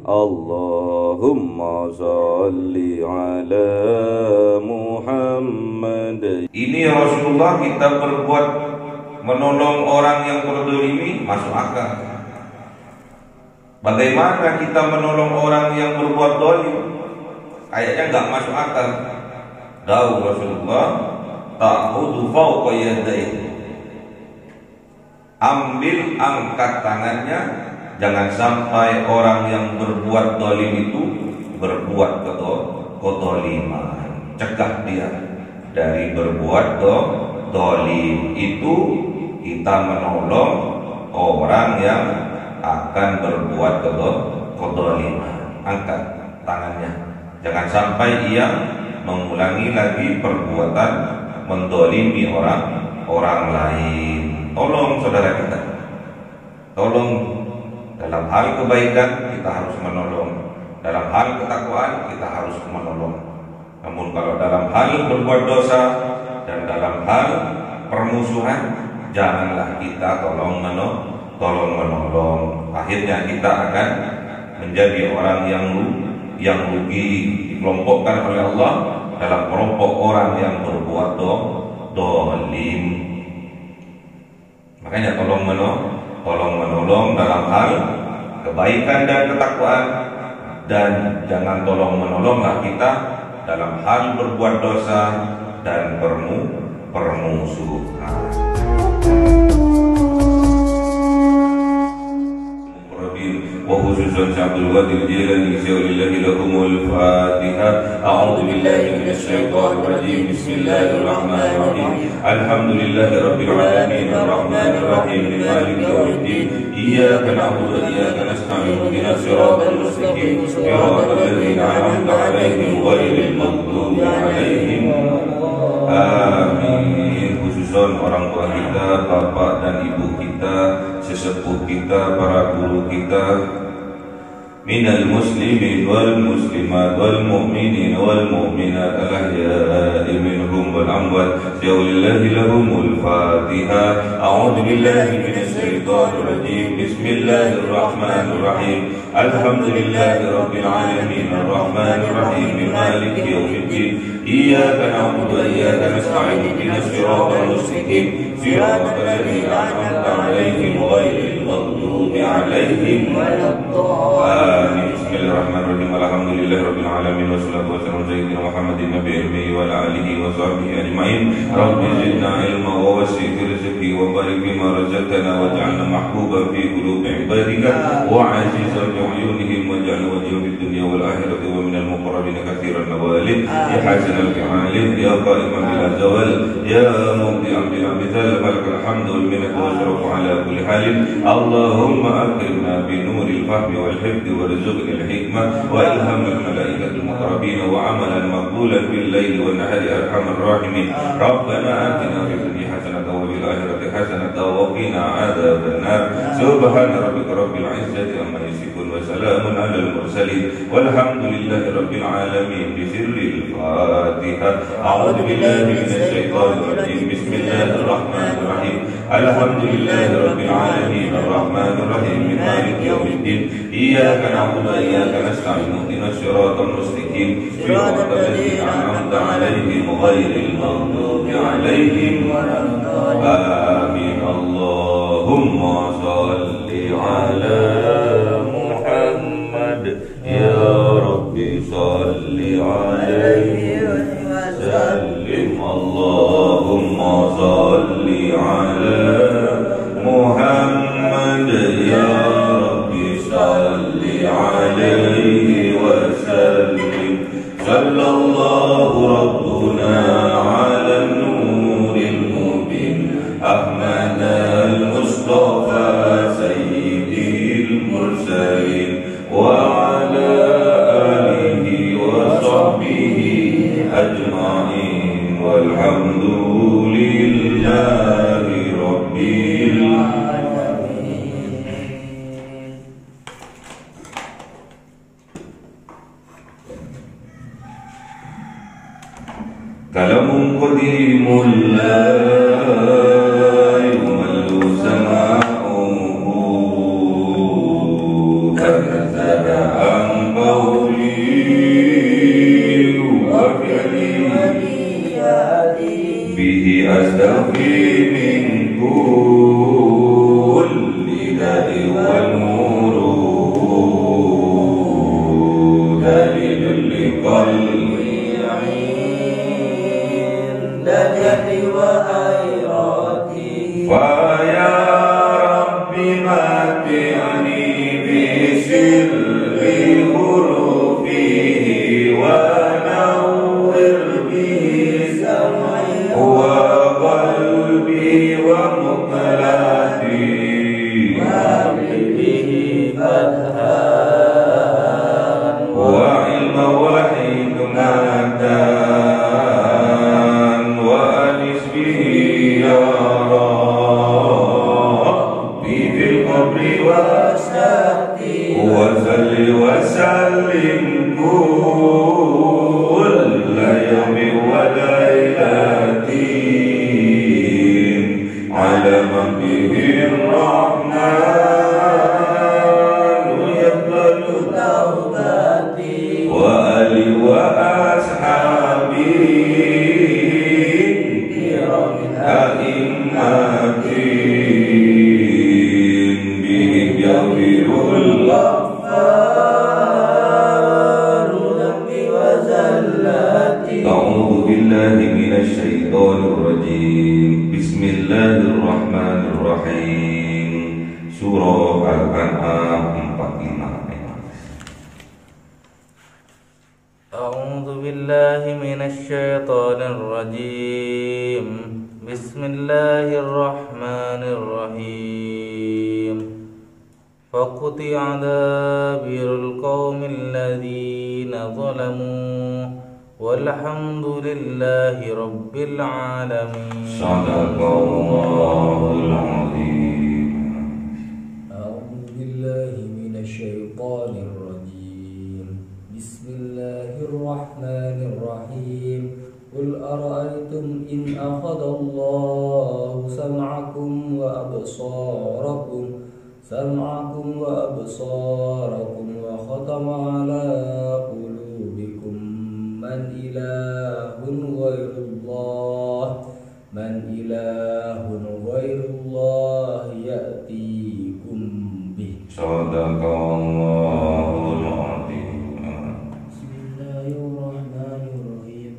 Allahumma salli ala Muhammad. Ini ya Rasulullah, kita berbuat menolong orang yang berdolimi masuk akal. Bagaimana kita menolong orang yang berbuat dolim? Kayaknya nggak masuk akal. Dawuh Rasulullah, ta'khudhu fawqa yadayhi. Ambil, angkat tangannya. Jangan sampai orang yang berbuat dolim itu berbuat kedoliman. Cegah dia dari berbuat dolim. Itu kita menolong orang yang akan berbuat kedoliman. Angkat tangannya. Jangan sampai ia mengulangi lagi perbuatan mendolimi orang lain. Tolong saudara kita, tolong. Dalam hal kebaikan kita harus menolong, dalam hal ketakwaan kita harus menolong. Namun kalau dalam hal berbuat dosa dan dalam hal permusuhan, janganlah kita tolong menolong. Akhirnya kita akan menjadi orang yang rugi, dikelompokkan oleh Allah dalam kelompok orang yang berbuat dolim. Makanya tolong menolong dalam hal kebaikan dan ketakwaan, dan jangan tolong menolonglah kita dalam hal berbuat dosa dan permusuhan. وخصوصا عبد القادر الجيلاني ولله لكم الفاتحة. أعوذ بالله من الشيطان الرجيم. بسم الله الرحمن الرحيم. الحمد لله رب العالمين الرحمن الرحيم مالك يوم الدين. إياك نعبد وإياك نستعين اهدنا الصراط المستقيم صراط الذين أنعمت عليهم غير المغضوب عليهم. Amin. Khususan orang tua kita, bapak dan ibu kita, sesepuh kita, para guru kita, minal muslimin wal muslimat wal mu'minin wal mu'minat al-ahya'i minhum wal amwat. Lillahi lahumul Fatihah. A'udzu billahi minasy syaithanir rajim. Bismillahir rahmanir rahim. Alhamdulillahi rabbil alamin arrahmanir rahim maliki yaumiddin. Iyyaka na'budu wa iyyaka nasta'in ihdinas siratal mustaqim siratal ladzina an'amta 'alaihim ghairil maghdubi 'alaihim waladdallin. Bismillahirrahmanirrahim. Alhamdulillahirabbil alamin wassalatu wassalamu ala sayyidina Muhammadin nabiyil ummi wa ala alihi wa sahbihi ajma'in. Rabbi zidna ilma wa wasi' rizqi wa barik fima razaqtana waj'alna mahbuban fi qulubi ibadika wa 'azizan bi 'uyunihim waj'al wajhahu fid dunya wal akhirati wa minal muqarrabin katsiran nawalid ya hasanal fi'alin ya qa'iman bil zawal ya mubdi'an bil amthal falakal hamdu wal minnatu wa syarafu ala kulli halin. Allahumma akrimna bi nuril fahmi wal hifdhi warzuqna al hikmah wa ilhamil malaikatil muqarrabin wa amalan maqbulan bil laili wan nahari arhamar rahimin. Rabbana atina fid dunya hasanatan wa fil akhirati hasanatan wa qina adzaban nar. Subhana rabbika rabbil izzati amma yasifun wa salamun alal mursalin walhamdulillahi rabbil alamin. Bi sirril Fatihah. A'udzu billahi minasy syaithanir rajim. Bismillahir rahmanir rahim. Alhamdulillahi rabbil alamin arrahmanir rahim maliki yaumiddin. Iyyaka na'budu wa iyyaka nasta'in ihdinas siratal mustaqim siratal ladzina an'amta 'alaihim ghairil maghdubi 'alaihim waladdallin. Allahumma shalli 'ala Muhammad ya rabbi shalli 'alaihi wa sallim. Allahumma shalli 'ala Muhammad ya rabbi shalli 'alaihi wa sallim. Sallallahu rabbuna 'ala nuril mubin Ahmad al-Mustafa sayyidil mursalin wa 'ala alihi wa sahbihi ajma'in walhamdulillahi rabbil alamin. Kalamun qadimul la yumallu sama'uhu karna Faya Rabbi mati'ni bisirri hurufihi wa nawwir bihi sam'i wa qalbi wa muqlati wa bihi fathan wa ilma wa hikmatan wa anis bihi ya Rabbi fil qabri wa sati wa salli wa sallim kulla yawmi wa laylatin ala man bihi rahman yaqbalu tawbati wa ali wa ashabi kiramin a'immatin bihim yaghfirul ghaffar dhanbi wa zallati. A'udzu billahi minasy syaithanir rajim. Bismillahirrahmanirrahim. Surah Al-An'am 45. أعوذ بالله من الشيطان الرجيم بسم الله الرحمن الرحيم فقطع دابر القوم الذين ظلموا والحمد لله رب العالمين. Sadaqallahul azim. أعوذ بالله من الشيطان الرجيم بسم الله الرحمن الرحيم قل أرأيتم إن أخذ الله سمعكم وأبصاركم وختم على قلوبكم من إله غير الله يأتيكم به. Sadaqallahul azim. بسم الله الرحمن الرحيم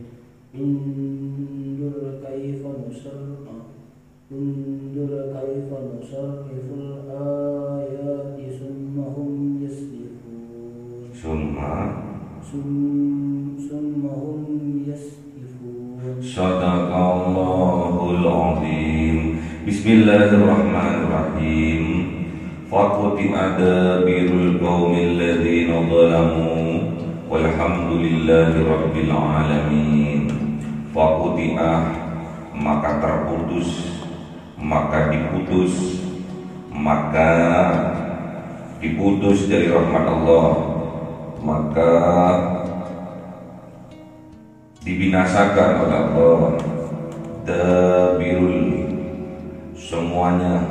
انظر كيف نصرف الآيات ثم هم يصدفون. Sadaqallahul azim. Bismillahirrahmanirrahim. Faquti'a dabirul qaumil ladzina zalamu walhamdulillahi rabbil alamin. Faquti'a, maka terputus, maka diputus dari rahmat Allah, maka dibinasakan oleh Allah. Dabirul, semuanya,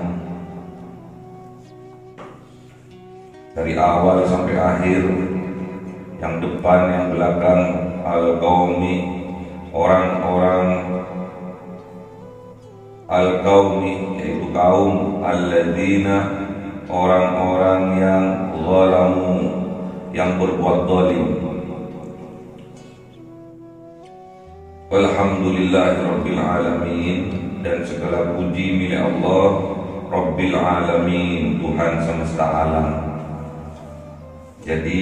dari awal sampai akhir, yang depan yang belakang, al-qaumi, orang-orang, al-qaumi yaitu kaum, alladzina, orang-orang yang zalamu, yang berbuat zalim. Alhamdulillahi rabbil alamin, dan segala puji milik Allah Rabbil alamin, Tuhan semesta alam. Jadi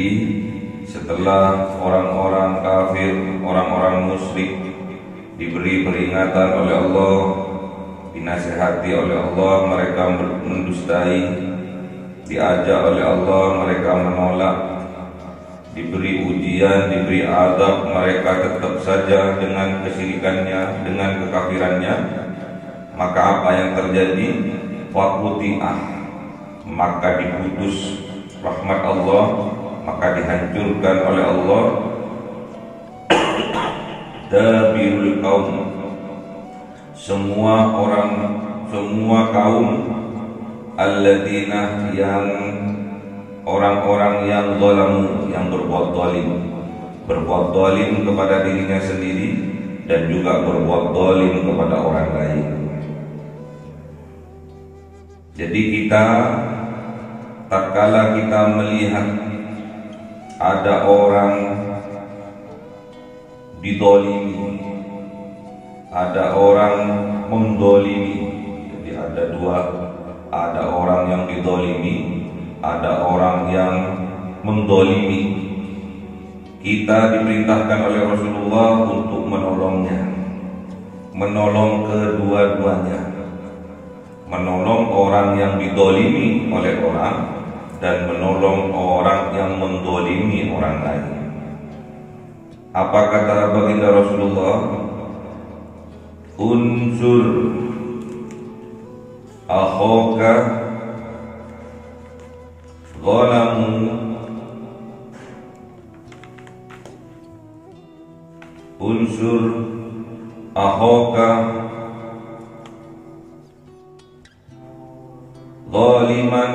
setelah orang-orang kafir, orang-orang musyrik diberi peringatan oleh Allah, dinasihati oleh Allah, mereka mendustai, diajak oleh Allah, mereka menolak, diberi ujian, diberi azab, mereka tetap saja dengan kesyirikannya, dengan kekafirannya. Maka apa yang terjadi? Faquti'ah, maka diputus rahmat Allah, maka dihancurkan oleh Allah dabirul kaum, semua orang, semua kaum, alladzina, yang orang-orang yang zalamu, yang berbuat zalim kepada dirinya sendiri dan juga berbuat zalim kepada orang lain. Jadi kita, tatkala kita melihat ada orang didolimi, ada orang mendolimi, jadi ada orang yang didolimi, ada orang yang mendolimi. Kita diperintahkan oleh Rasulullah untuk menolongnya, menolong kedua-duanya, menolong orang yang didolimi oleh orang dan menolong orang yang mendolimi orang lain. Apa kata baginda Rasulullah? Unsur akhaka zalamu unsur akhaka zaliman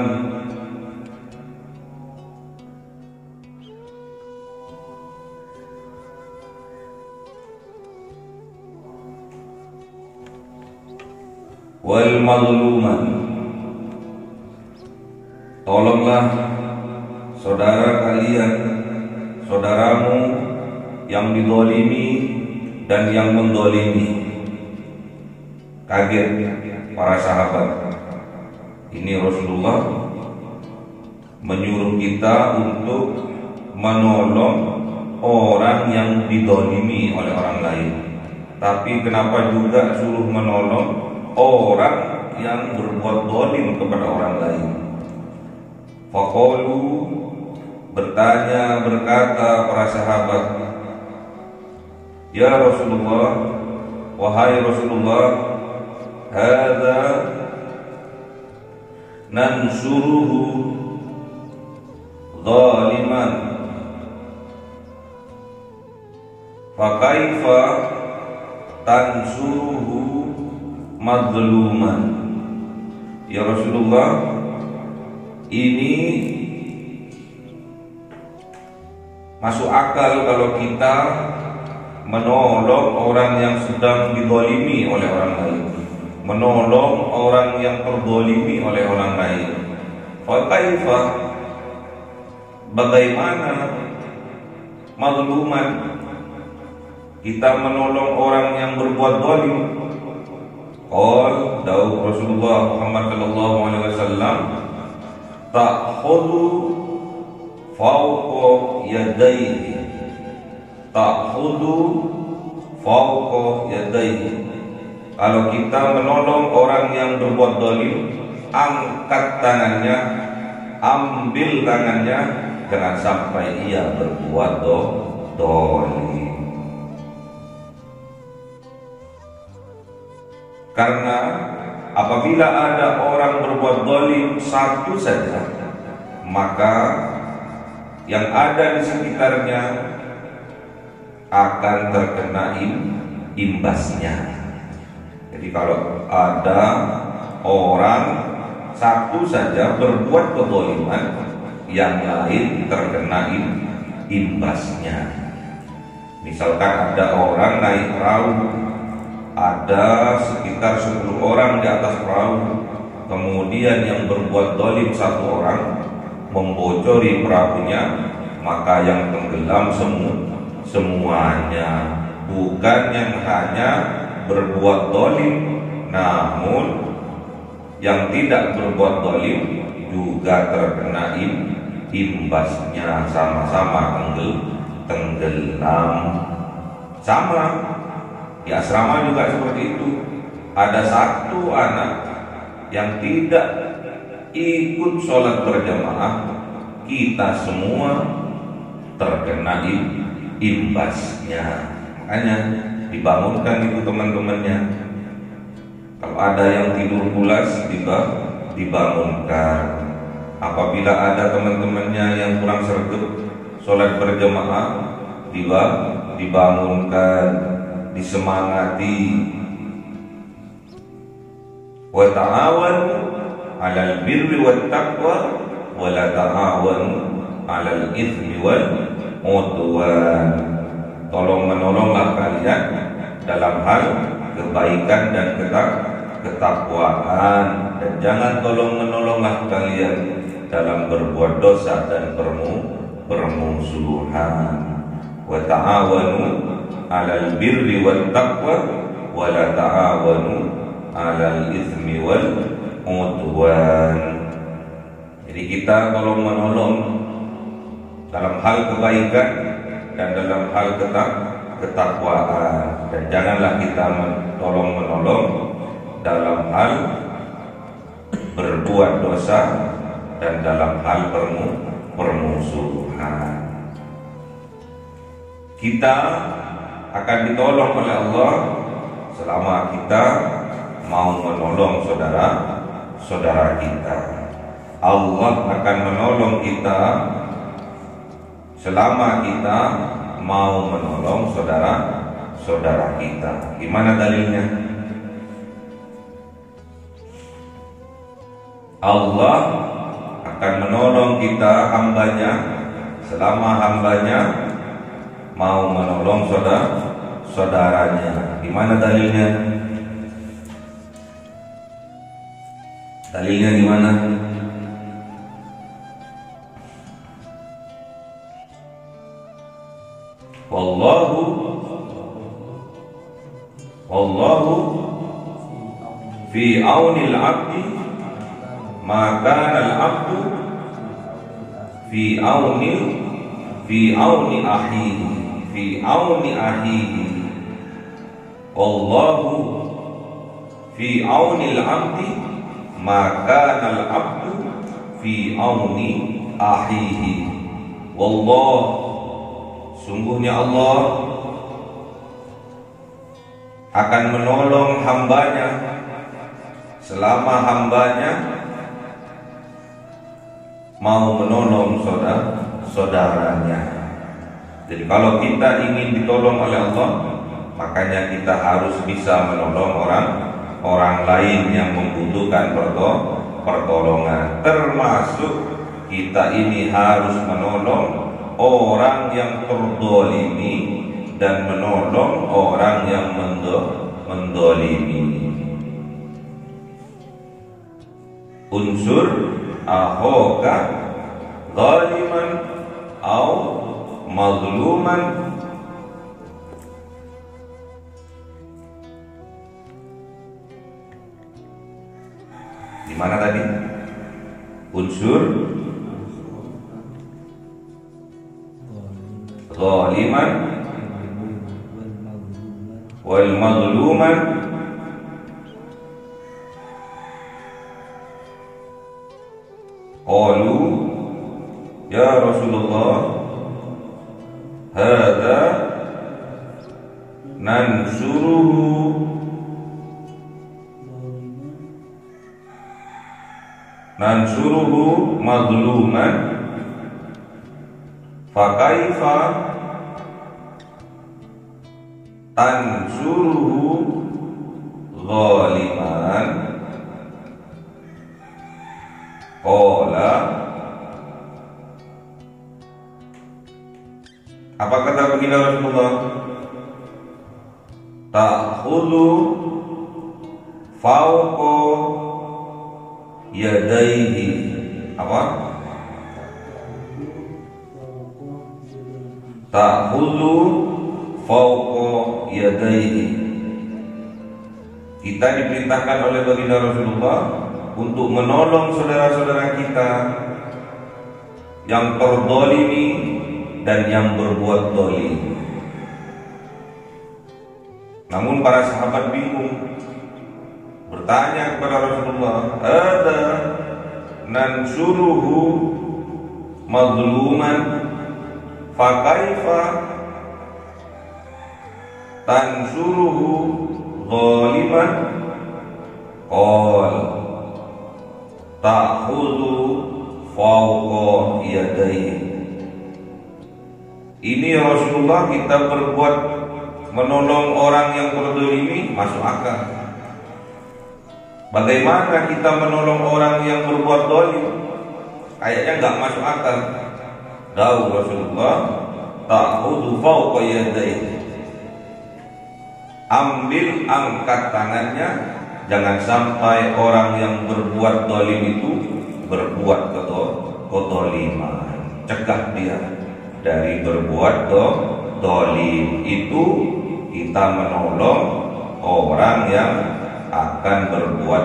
wal mazluman. Tolonglah saudara kalian, saudaramu yang didolimi dan yang mendolimi. Kaget para sahabat. Ini Rasulullah menyuruh kita untuk menolong orang yang didolimi oleh orang lain. Tapi kenapa juga suruh menolong orang yang berbuat dolim kepada orang lain? Faqalu, berkata para sahabat, ya Rasulullah, wahai Rasulullah, hadza nansuruhu zaliman, fakaifa tansuruhu mazluman. Ya Rasulullah, ini masuk akal kalau kita menolong orang yang sedang didolimi oleh orang lain, menolong orang yang terdolimi oleh orang lain. Fakaifa, bagaimana mazluman, kita menolong orang yang berbuat dolim? Qal, dawuh Rasulullah Muhammad sallallahu alaihi wasallam, ta'khudhu fawqa yadayhi, ta'khudhu fawqa yadayhi. Kalau kita menolong orang yang berbuat dolim, angkat tangannya, ambil tangannya, jangan sampai ia berbuat dolim. Karena apabila ada orang berbuat zalim satu saja, maka yang ada di sekitarnya akan terkena imbasnya. Jadi kalau ada orang satu saja berbuat kezaliman, yang lain terkena imbasnya. Misalkan ada orang naik perahu, ada sekitar 10 orang di atas perahu, kemudian yang berbuat zalim satu orang membocori perahunya, maka yang tenggelam semuanya. Bukan yang hanya berbuat zalim, namun yang tidak berbuat zalim juga terkena imbasnya, sama-sama tenggelam. Sama di asrama juga seperti itu. Ada satu anak yang tidak ikut sholat berjamaah, kita semua terkena imbasnya. Makanya dibangunkan itu teman-temannya. Kalau ada yang tidur pulas, dibangunkan. Apabila ada teman-temannya yang kurang sregep sholat berjamaah, dibangunkan, disemangati. Wa ta'awanu 'alal birri wat taqwa wa la ta'awanu 'alal itsmi wal 'udwan. Tolong menolonglah kalian dalam hal kebaikan dan ketakwaan, dan jangan tolong menolonglah kalian dalam berbuat dosa dan permusuhan. Wa ta'awanu 'alal birri wat taqwa wa la ta'awanu 'alal itsmi wal udwan. Jadi kita tolong menolong dalam hal kebaikan dan dalam hal ketakwaan, dan janganlah kita tolong menolong dalam hal berbuat dosa dan dalam hal permusuhan. Kita akan ditolong oleh Allah selama kita mau menolong saudara kita. Allah akan menolong kita selama kita mau menolong saudara kita. Gimana dalilnya? Allah akan menolong kita, hambanya, selama hambanya mau menolong saudaranya. Gimana dalilnya? Dalilnya gimana? Wallahu fi aunil abdi ma kana al abdu fi auni ahihi. Wallahu fi aunil abdi ma kana al abdu fi auni ahihi. Wallah, sungguhnya Allah akan menolong hambanya selama hambanya mau menolong saudaranya. Jadi kalau kita ingin ditolong oleh Allah, makanya kita harus bisa menolong orang lain yang membutuhkan pertolongan. Termasuk kita ini harus menolong orang yang terdolimi dan menolong orang yang mendolimi. Unsur ahoka zaliman au mazluman di mana tadi? Unsur zaliman wal mazluman qalu ya Rasulullah hadza nansuruhu mazluman fakaifa tansuruhu zaliman. Qala, apa kata baginda Rasulullah? Ta'khudhu fawqa yadaihi. Apa? Ta'khudhu fawqa yadaihi. Kita diperintahkan oleh baginda Rasulullah untuk menolong saudara-saudara kita yang terdolimi dan yang berbuat dolim. Namun para sahabat bingung, bertanya kepada Rasulullah, ada nansuruhu mazluman fakaifa tansuruhu zaliman? Qal ta'khudhu fawqa yadayhi. Ini Rasulullah, kita berbuat menolong orang yang berdolimi masuk akal. Bagaimana kita menolong orang yang berbuat dolim? Kayaknya nggak masuk akal. Dawuh Rasulullah, ta'khudhu fawqa yadayhi. Ambil, angkat tangannya. Jangan sampai orang yang berbuat dolim itu berbuat kedoliman. Cegah dia dari berbuat dolim. Itu kita menolong orang yang akan berbuat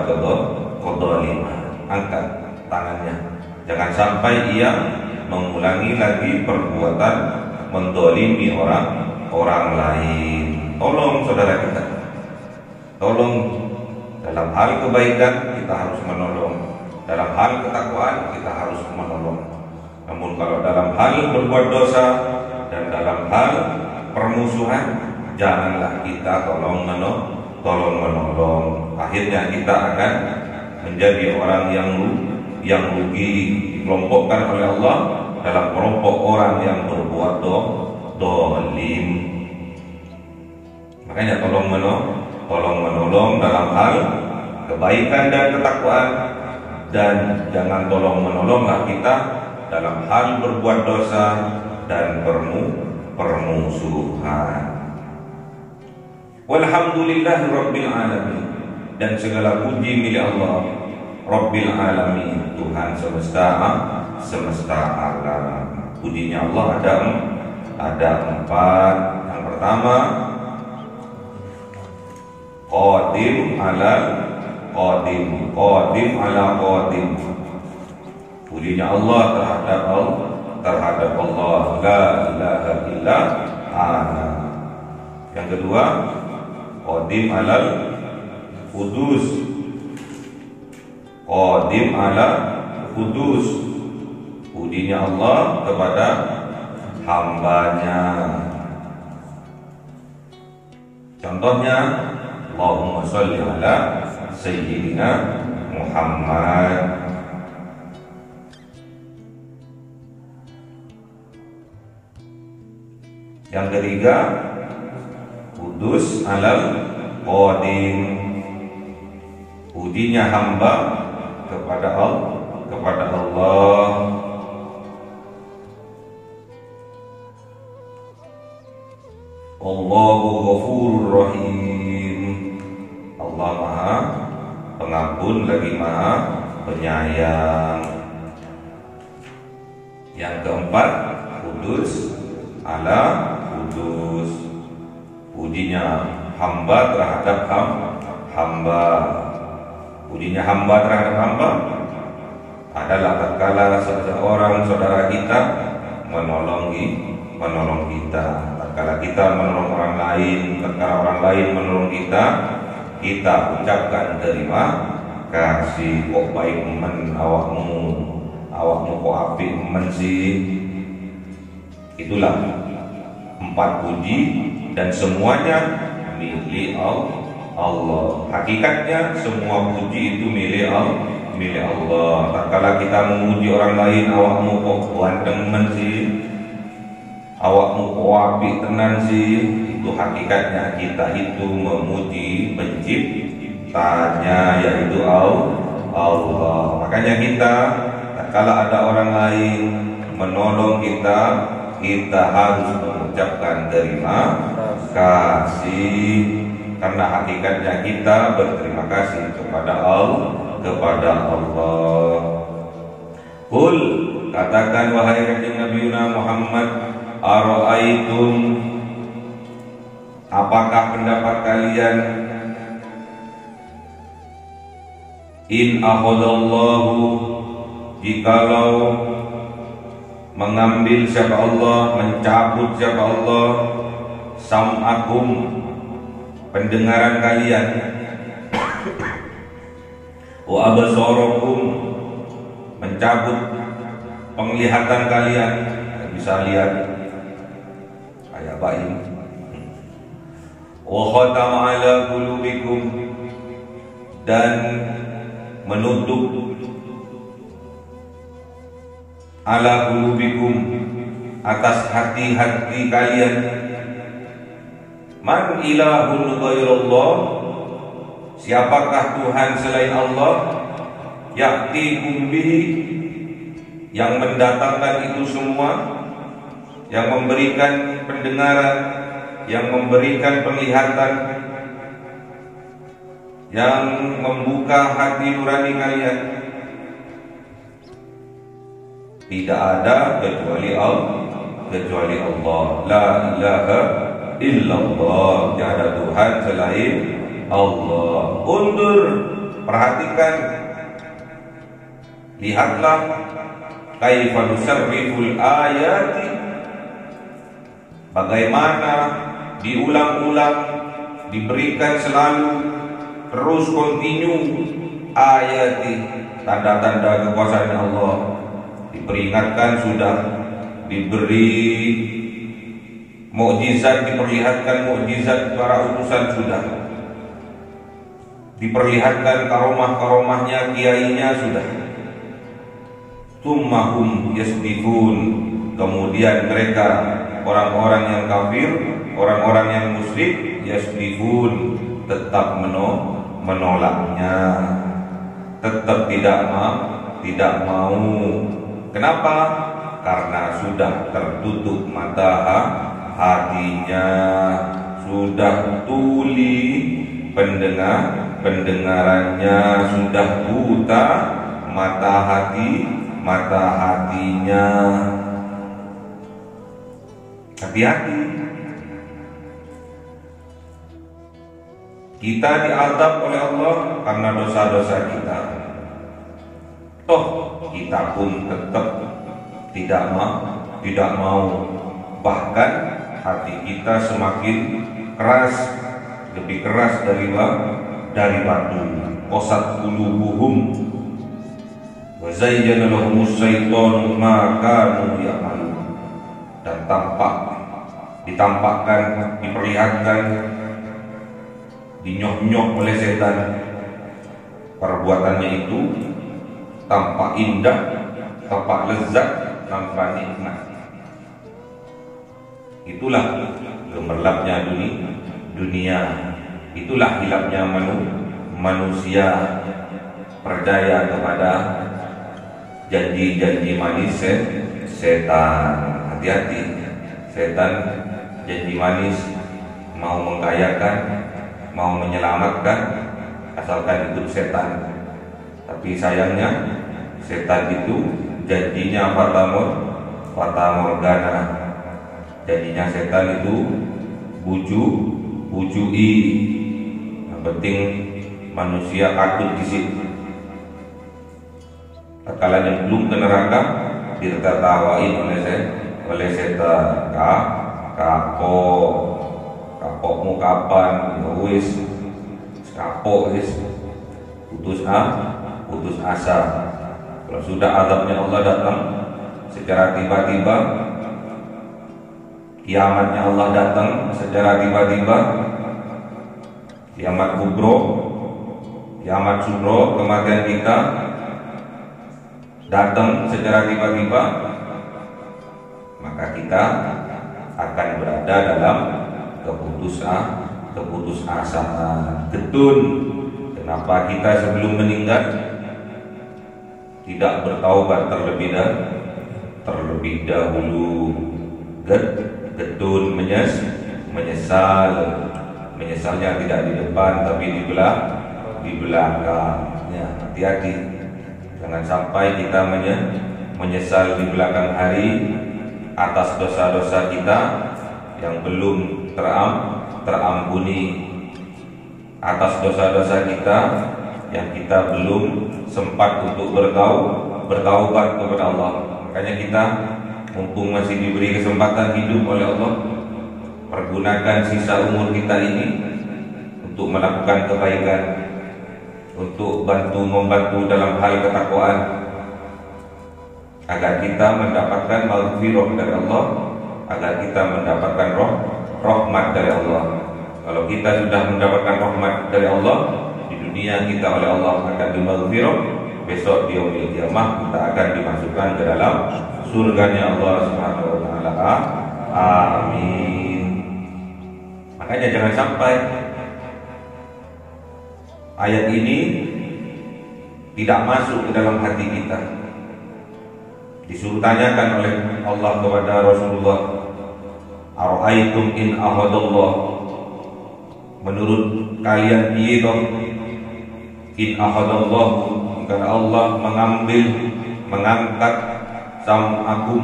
kedzaliman. Angkat tangannya, jangan sampai ia mengulangi lagi perbuatan mendolimi orang lain. Tolong saudara kita, tolong dalam hal kebaikan kita harus menolong, dalam hal ketakwaan kita harus menolong. Namun kalau dalam hal berbuat dosa dan dalam hal permusuhan, janganlah kita tolong menolong. Akhirnya kita akan menjadi orang yang rugi, dikelompokkan oleh Allah dalam kelompok orang yang berbuat dolim. Makanya tolong menolong dalam hal kebaikan dan ketakwaan, dan jangan tolong menolonglah kita dalam hal berbuat dosa dan permusuhan. Walhamdulillahi Rabbil Alamin, dan segala puji milik Allah Rabbil Alamin, Tuhan semesta alam. Pujinya Allah ada 4. Yang pertama, Qadim ala Qadim. Pujinya Allah terhadap Allah, la ilaha illa ana. Yang kedua, Qadim alal Qudus. Qadim ala Qudus. Pujinya Allah kepada hambanya. Contohnya, Allahumma sholli ala Sayyidina Muhammad. Yang ketiga, Qudus alal Qadim. Pujinya hamba kepada Allah. Allahu Ghafurur Rahim. Allah Maha Pengampun lagi Maha Penyayang. Yang keempat, Qudus ala Qudus. Pujinya hamba terhadap hamba. Pujinya hamba terhadap hamba adalah tatkala seseorang saudara kita menolong kita, tatkala kita menolong orang lain, tatkala orang lain menolong kita ucapkan terima kasih. Kok baik men awakmu kok apik men sih. Itulah 4 puji, dan semuanya milik Allah. Hakikatnya semua puji itu milik Allah. Tatkala kita memuji orang lain, awakmu kok ganteng men sih, awakmu kok apik tenan sih, itu hakikatnya kita itu memuji penciptanya, yaitu Allah. Makanya kita tatkala ada orang lain menolong kita harus mengucapkan terima kasih, karena hakikatnya kita berterima kasih kepada Allah. Qul, katakan wahai kanjeng Nabi Muhammad, ara'aitum, apakah pendapat kalian, in akhadallahu, jikalau mengambil siapa Allah, mencabut siapa Allah, sam'akum, pendengaran kalian, wa absarakum, mencabut penglihatan kalian, bisa lihat kayak bayi, wa khatama ala qulubikum, dan menutup ala qulubikum, atas hati-hati kalian. Man ilahun ghairullah, siapakah Tuhan selain Allah, ya'tikum bihi, yang mendatangkan itu semua, yang memberikan pendengaran, yang memberikan penglihatan, yang membuka hati nurani kalian. Tidak ada kecuali Allah. La ilaha illallah, tidak ada Tuhan selain Allah. Undur, perhatikan, lihatlah kaifa nusarriful ayati, bagaimana diulang-ulang, diberikan selalu, terus kontinu ayati, tanda-tanda kekuasaan Allah. Diperingatkan sudah, diberi mukjizat, diperlihatkan mukjizat para utusan sudah, diperlihatkan karomah-karomahnya kiainya sudah. Tummahum yasdifun, kemudian mereka orang-orang yang kafir, orang-orang yang musyrik, yasdifun, tetap menolaknya, tetap tidak mau. Kenapa? Karena sudah tertutup mata hatinya, sudah tuli pendengarannya, sudah buta mata hatinya. Hati-hati, kita diazab oleh Allah karena dosa-dosa kita. Toh kita pun tetap tidak mau, bahkan hati kita semakin keras, lebih keras dari batu. Qasat qulubuhum wa zayyana lahumus syaitanu ma kanu ya'malun. Dan ditampakkan, diperlihatkan, dinyok-nyok oleh setan perbuatannya itu, tampak indah, tampak lezat, tampak nikmat. Itulah gemerlapnya dunia, itulah hilapnya manusia percaya kepada janji-janji manis setan. Hati-hati, setan janji manis, mau mengkayakan, mau menyelamatkan, asalkan itu setan. Tapi sayangnya setan itu janjinya fata morgana. Janjinya setan itu bujui. Yang penting manusia katut di situ. Kekalahan yang belum ke neraka ditertawain oleh setan. Kapokmu kapan? Wis kapok, wis putus asa. Kalau sudah azabnya Allah datang secara tiba-tiba, kiamatnya Allah datang secara tiba-tiba, kiamat kubro, kiamat sugro, kematian kita datang secara tiba-tiba, maka kita akan berada dalam keputusasaan. Getun. Kenapa kita sebelum meninggal tidak bertaubat terlebih dahulu? Getun, menyesal. Menyesalnya tidak di depan tapi di belakang. Ya, hati-hati. Jangan sampai kita menyesal di belakang hari atas dosa-dosa kita yang belum terampuni, atas dosa-dosa kita yang kita belum sempat untuk bertaubat kepada Allah. Makanya kita, mumpung masih diberi kesempatan hidup oleh Allah, pergunakan sisa umur kita ini untuk melakukan kebaikan, untuk membantu dalam hal ketakwaan, agar kita mendapatkan maghfirah dari Allah, agar kita mendapatkan rahmat dari Allah. Kalau kita sudah mendapatkan rahmat dari Allah di dunia, kita oleh Allah akan dimaghfirah. Besok di yaumil qiyamah kita akan dimasukkan ke dalam surganya Allah Subhanahu wa taala. Amin. Makanya jangan sampai ayat ini tidak masuk ke dalam hati kita. Disuruh tanyakan oleh Allah kepada Rasulullah, ara'aitum in ahadallah, menurut kalian piye toh in ahadallah, jika Allah mengangkat sam'akum,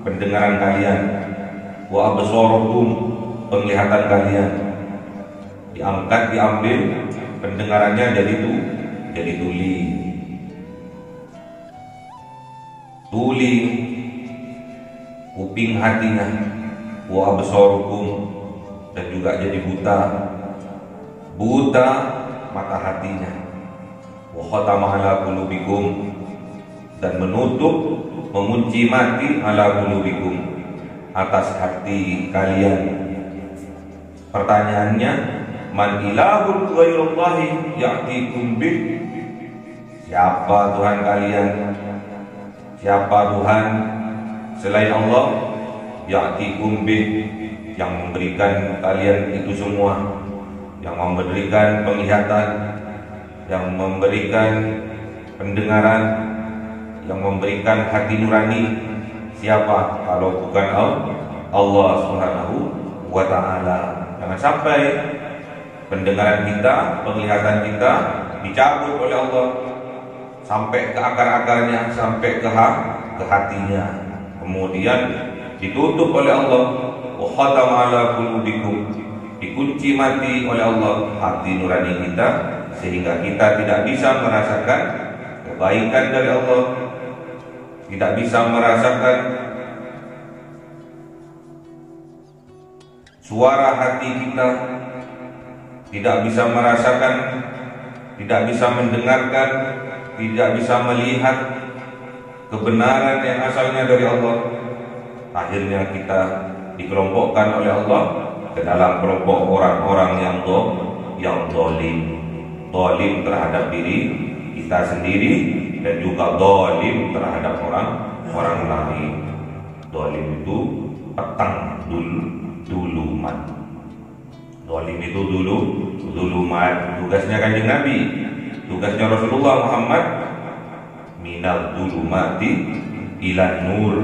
pendengaran kalian, wa absarakum, penglihatan kalian. diangkat, diambil, pendengarannya jadi tuli. Tuli kuping hatinya, wa absarukum, dan juga jadi buta mata hatinya, wa khatama ala qulubikum, dan menutup, mengunci mati ala qulubikum, atas hati kalian. Pertanyaannya, man ilahun ghairullahi ya'tikum bih? Siapa Tuhan kalian? Siapa Tuhan selain Allah? Ya'tikum bih, yang memberikan kalian itu semua, yang memberikan penglihatan, yang memberikan pendengaran, yang memberikan hati nurani. Siapa kalau bukan Allah Subhanahu wa ta'ala? Jangan sampai pendengaran kita, penglihatan kita dicabut oleh Allah sampai ke akar-akarnya, sampai ke hatinya, kemudian ditutup oleh Allah. Wa khatama ala qulubikum, dikunci mati oleh Allah hati nurani kita, sehingga kita tidak bisa merasakan kebaikan dari Allah, tidak bisa merasakan suara hati kita, tidak bisa merasakan, tidak bisa mendengarkan, tidak bisa melihat kebenaran yang asalnya dari Allah. Akhirnya kita dikelompokkan oleh Allah ke dalam kelompok orang-orang yang zalim terhadap diri kita sendiri, dan juga zalim terhadap orang lain. Zalim itu petang duluman. Zalim itu duluman. Tugasnya Kanjeng Nabi, tugasnya Rasulullah Muhammad, minal zulumati ilan nur,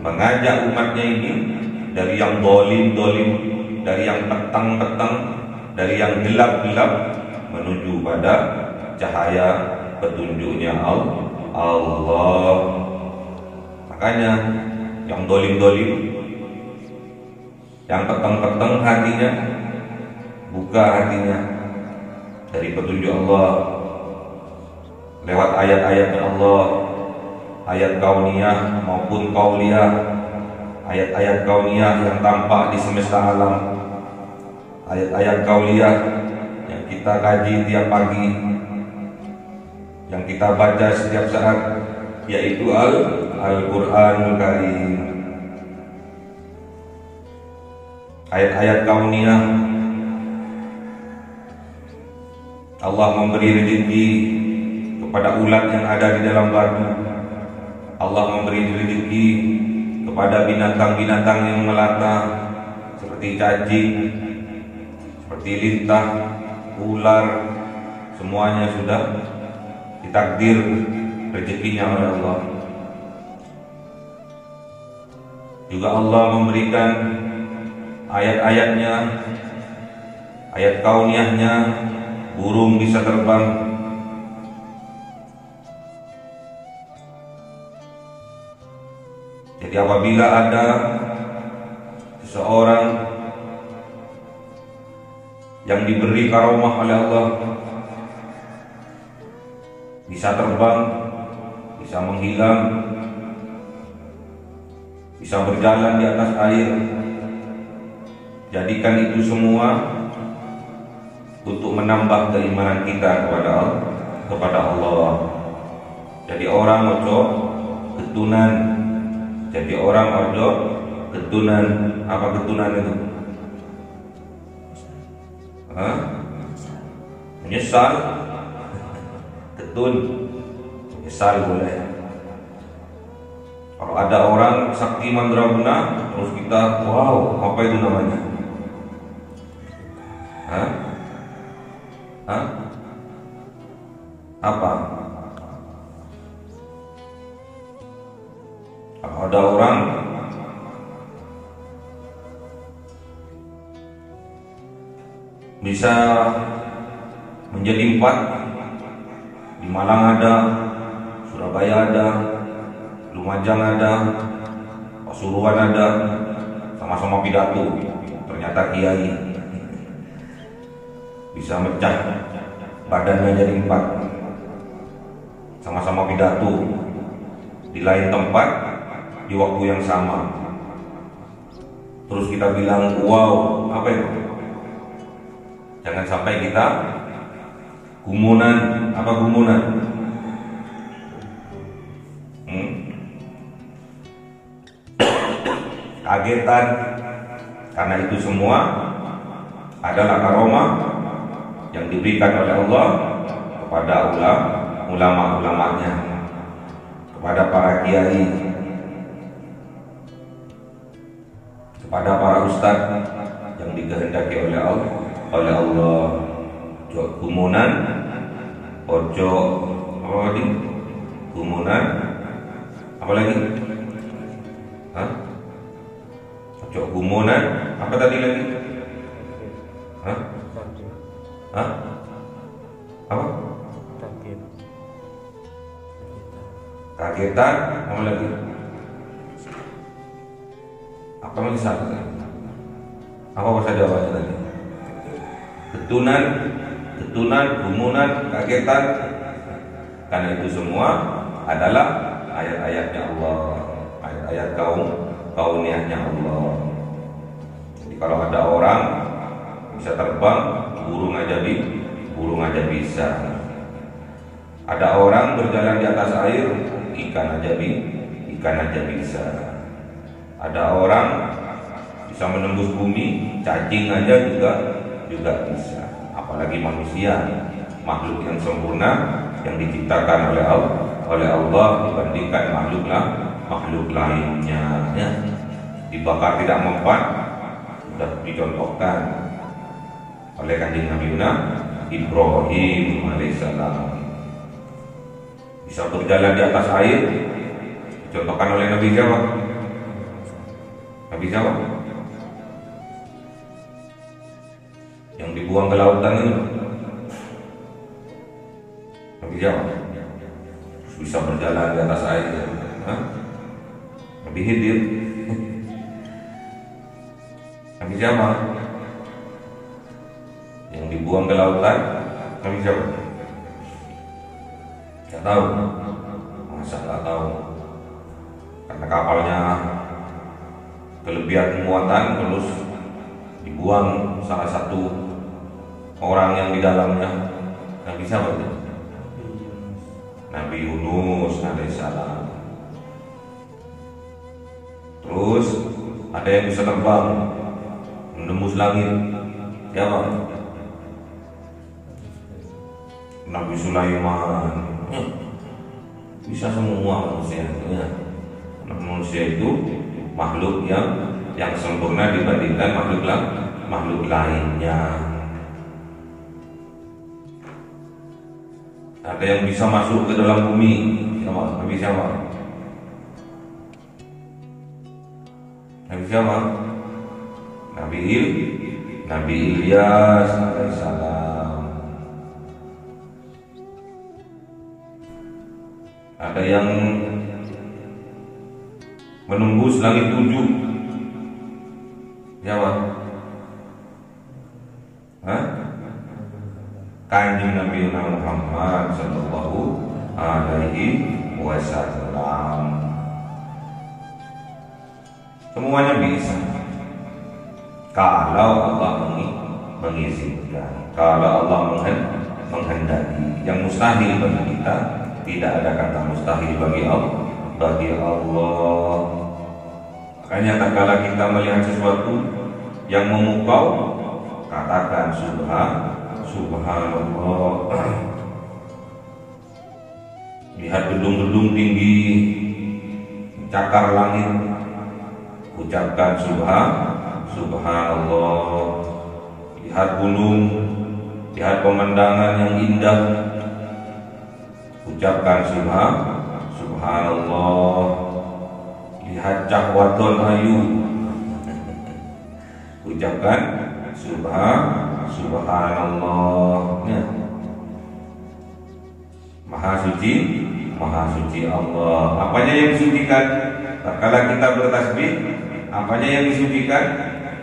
mengajak umatnya ini dari yang zalim, dari yang petang, dari yang gelap, menuju pada cahaya petunjuknya Allah. Makanya yang zalim, yang peteng hatinya, buka hatinya dari petunjuk Allah lewat ayat-ayatnya Allah, ayat kauniyah maupun qauliyah, ayat-ayat kauniyah yang tampak di semesta alam, ayat-ayat qauliyah yang kita kaji tiap pagi, yang kita baca setiap saat, yaitu Al-Qur'anul Karim. Ayat-ayat kauniyah, Allah memberi rezeki kepada ulat yang ada di dalam batu, Allah memberi rezeki kepada binatang-binatang yang melata seperti cacing, seperti lintah, ular, semuanya sudah ditakdir rezekinya oleh Allah. Juga Allah memberikan ayat-ayatnya, ayat kauniyahnya, burung bisa terbang. Jadi apabila ada seseorang yang diberi karomah oleh Allah, bisa terbang, bisa menghilang, bisa berjalan di atas air, jadikan itu semua untuk menambah keimanan kita kepada Allah. Jadi orang ojo ketunan, jadi orang ojo ketunan. Apa ketunan itu? Menyesal. Ketun, menyesal boleh. Kalau ada orang sakti mandraguna, terus kita, wow, apa itu namanya? Apa? Kalau ada orang bisa menjadi 4, di Malang ada, Surabaya ada, Lumajang ada, Pasuruan ada, sama-sama pidato, ternyata kiai. bisa mecah badannya jadi 4, sama-sama pidato di lain tempat di waktu yang sama. Terus kita bilang wow, apa itu? Jangan sampai kita gumunan. Apa gumunan? Kagetan. Karena itu semua adalah karomah yang diberikan oleh Allah kepada ulama-ulamanya, kepada para kiai, kepada para ustadz yang dikehendaki oleh Allah. Ojo gumunan, ojo apa lagi? Gumunan, apa lagi? Hah? Ojo gumunan, apa tadi lagi? Hah? Hah? Apa? Kagetan, apa lagi? Apa lagi satu? Apa bahasa Jawanya tadi? Getunan, gumunan, kagetan. Karena itu semua adalah ayat-ayatnya Allah, ayat-ayat kauniyahnya Allah. Jadi kalau ada orang bisa terbang, burung aja bisa. Ada orang berjalan di atas air, ikan aja bisa. Ada orang bisa menembus bumi, cacing aja juga bisa. Apalagi manusia, makhluk yang sempurna yang diciptakan oleh Allah dibandingkan makhluk lainnya. Ya. Dibakar tidak mempan, sudah dicontohkan oleh kanjeng Nabi Ibrahim alaihissalam. Bisa berjalan di atas air, dicontohkan oleh Nabi siapa? Nabi siapa? Yang dibuang ke lautan itu Nabi siapa? Bisa berjalan di atas air. Hah? Nabi Khidir. Nabi siapa? Yang dibuang ke lautan Nabi siapa? Gak tahu. Masa gak tahu? Karena kapalnya kelebihan muatan, terus dibuang salah satu orang yang di dalamnya. Nabi siapa itu? Nabi Yunus alaihissalam. Terus ada yang bisa terbang menembus langit. Siapa? Nabi Sulaiman. Bisa semua manusia. Manusia itu makhluk yang sempurna dibandingkan makhluk lainnya. Ada yang bisa masuk ke dalam bumi. Siapa? Nabi siapa? Nabi siapa? Nabi Ilyas alaihissalam. Ada yang menembus langit 7. Siapa? Hah? Kanjeng Nabi Muhammad sallallahu alaihi wasallam. Semuanya bisa kalau Allah mengizinkan, kalau Allah menghendaki. Yang mustahil bagi kita, tidak ada kata mustahil bagi Allah. Makanya tak kala kita melihat sesuatu yang memukau, katakan subhanallah. Lihat gedung-gedung tinggi, cakar langit, ucapkan subhanallah. Lihat gunung, lihat pemandangan yang indah, ucapkan subhanallah. Lihat cahwaton ayu, ucapkan subhanallah. Ya. Maha suci Allah. Apanya yang disucikan? Tatkala kita bertasbih, apanya yang disucikan?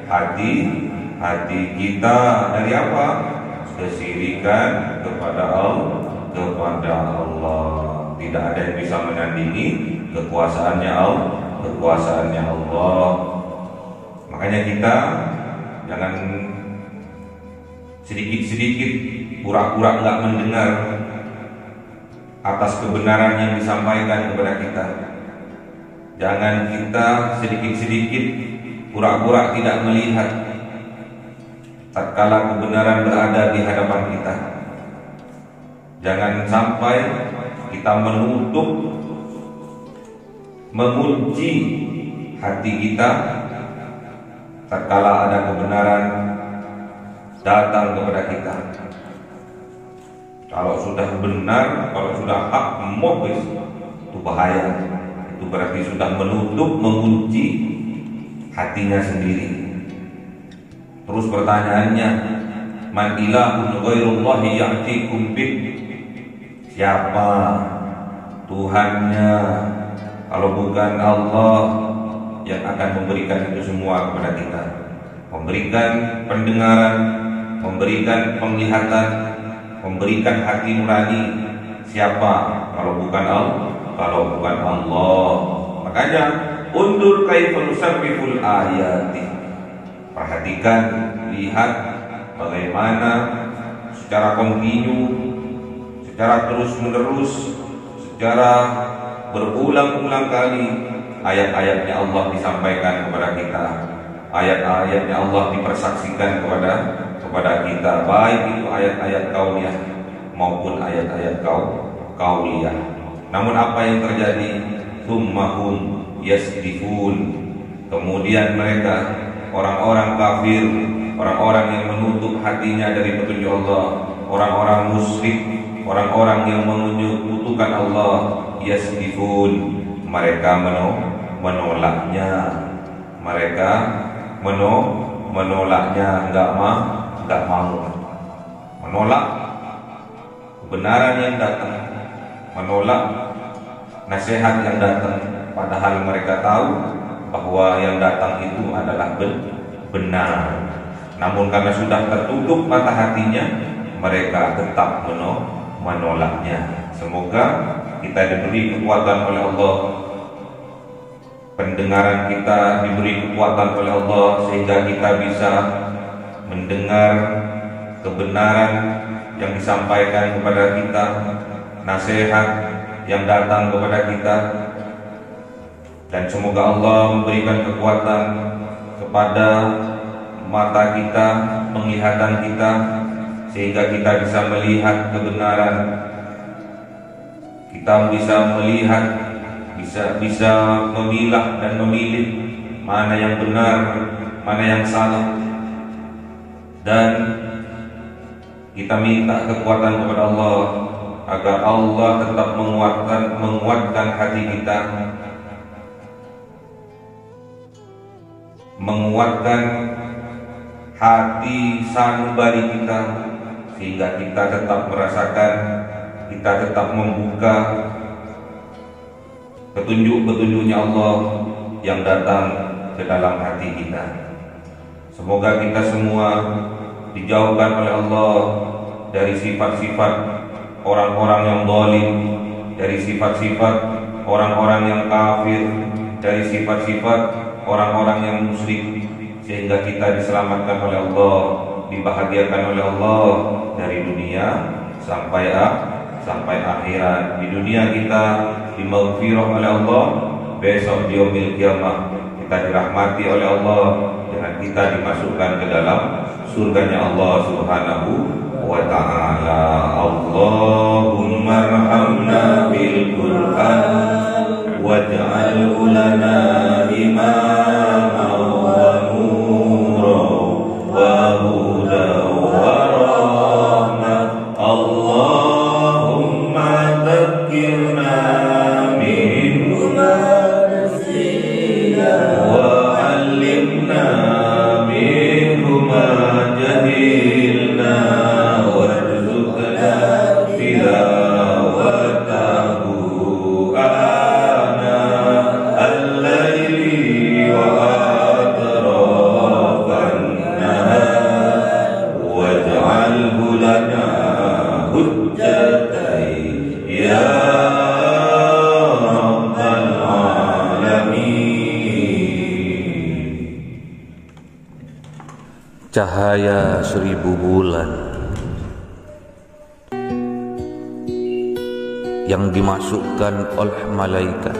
Hati kita. Dari apa? kesyirikan kepada Allah. Tidak ada yang bisa menandingi kekuasaannya Allah. Makanya kita jangan sedikit-sedikit pura-pura nggak mendengar atas kebenaran yang disampaikan kepada kita. Jangan kita sedikit-sedikit pura-pura tidak melihat tatkala kebenaran berada di hadapan kita. Jangan sampai kita menutup, mengunci hati kita tatkala ada kebenaran datang kepada kita. Kalau sudah benar, kalau sudah hak, itu bahaya. Itu berarti sudah menutup, mengunci hatinya sendiri. Terus pertanyaannya, man ilahun ghairullahi ya'tikum bih? Siapa Tuhannya kalau bukan Allah yang akan memberikan itu semua kepada kita? Memberikan pendengaran, memberikan penglihatan, memberikan hati nurani. Siapa kalau bukan Allah? Kalau bukan Allah. Makanya undur kaifa nusarriful ayati. Perhatikan, lihat bagaimana secara kontinu, secara terus-menerus, secara berulang-ulang kali ayat-ayatnya Allah disampaikan kepada kita. Ayat-ayatnya Allah dipersaksikan kepada kita, baik itu ayat-ayat kauniyah maupun ayat-ayat kauliyah. Namun apa yang terjadi? Summahum yasdifun. Kemudian mereka, orang-orang kafir, orang-orang yang menutup hatinya dari petunjuk Allah, orang-orang musyrik, orang-orang yang menyekutukan Allah, yasdifun. Mereka menolaknya. Mereka menolaknya, enggak mau menolak kebenaran yang datang, menolak nasihat yang datang, padahal mereka tahu bahwa yang datang itu adalah benar. Namun karena sudah tertutup mata hatinya, mereka tetap menolaknya. Semoga kita diberi kekuatan oleh Allah, pendengaran kita diberi kekuatan oleh Allah, sehingga kita bisa mendengar kebenaran yang disampaikan kepada kita, nasihat yang datang kepada kita. Dan semoga Allah memberikan kekuatan kepada mata kita, penglihatan kita, sehingga kita bisa melihat kebenaran. Kita bisa melihat, bisa memilah dan memilih mana yang benar, mana yang salah. Dan kita minta kekuatan kepada Allah agar Allah tetap menguatkan hati kita, menguatkan hati sanubari kita, sehingga kita tetap merasakan, kita tetap membuka petunjuk-petunjuknya Allah yang datang ke dalam hati kita. Semoga kita semua dijauhkan oleh Allah dari sifat-sifat orang-orang yang zalim, dari sifat-sifat orang-orang yang kafir, dari sifat-sifat orang-orang yang musyrik, sehingga kita diselamatkan oleh Allah, dibahagiakan oleh Allah dari dunia sampai akhirat. Di dunia kita dimaghfirah oleh Allah, besok di yaumil qiyamah kita dirahmati oleh Allah dengan kita dimasukkan ke dalam surganya Allah Subhanahu wa ta'ala. Allahumma arhamna bil Qur'an waj'alhu lana imaman wa nuran wa hudan wa rahmah. Allahumma dhakkirna minhu ma nasina wa 'allimna minhu ma jahilna warzuqna tilawatahu ana cahaya 1000 bulan yang dimasukkan oleh malaikat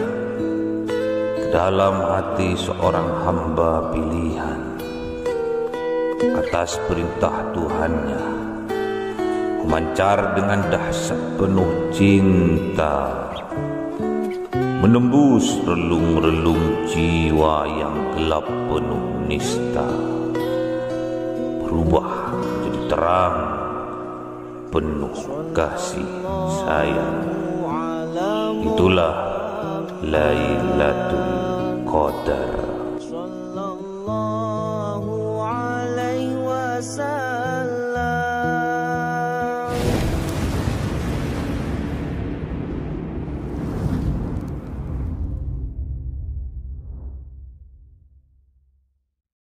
ke dalam hati seorang hamba pilihan atas perintah Tuhannya, memancar dengan dahsyat penuh cinta, menembus relung-relung jiwa yang gelap penuh nista, berubah menjadi terang penuh kasih sayang. Itulah Lailatul Qadar.